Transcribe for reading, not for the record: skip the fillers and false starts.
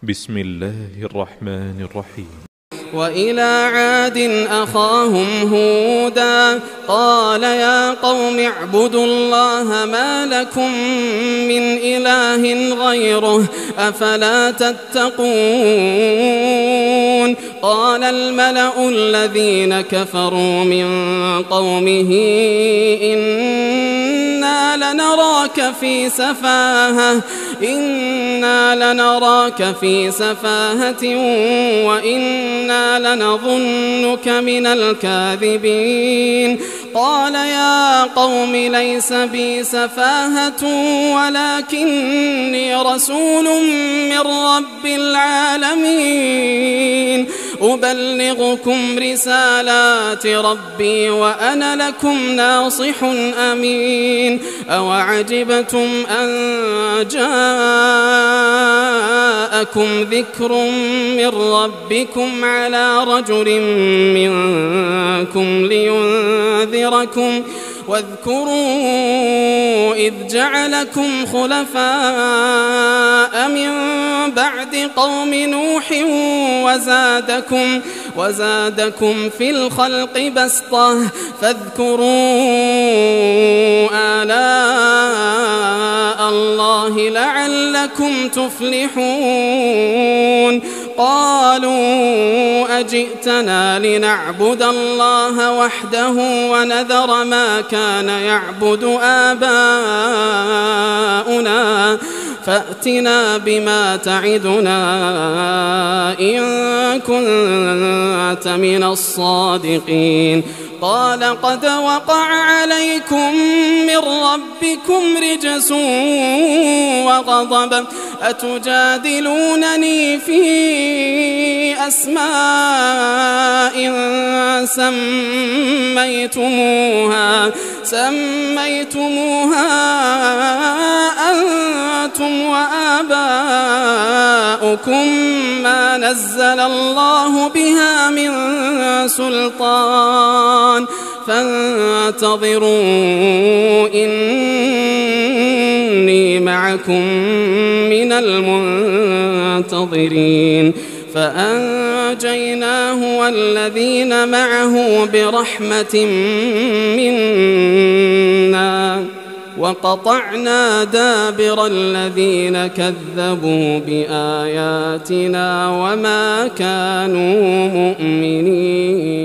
بسم الله الرحمن الرحيم. وإلى عاد أخاهم هودا قال يا قوم اعبدوا الله ما لكم من إله غيره أفلا تتقون. قال الملأ الذين كفروا من قومه إنا لنراك في سفاهة وإنا لنظنك من الكاذبين. قال يا قوم ليس بي سفاهة ولكني رسول من رب العالمين أبلغكم رسالات ربي وأنا لكم ناصح أمين. أوعجبتم أن جاءكم ذكر من ربكم على رجل منكم لينذركم واذكروا إذ جعلكم خلفاء من بعد قوم نوح وزادكم في الخلق بسطة فاذكروا آلاء الله لعلكم تفلحون. قالوا أجئتنا لنعبد الله وحده ونذر ما كان يعبد آباؤنا فأتنا بما تعدنا إن كنت من الصادقين. قال قد وقع عليكم من ربكم رجس وغضب أتجادلونني في أسماء سميتموها أنتم وآباؤكم ما نزل الله بها من سلطان فانتظروا إني معكم من المنتظرين. فأنجيناه والذين معه برحمة منا وقطعنا دابر الذين كذبوا بآياتنا وما كانوا مؤمنين.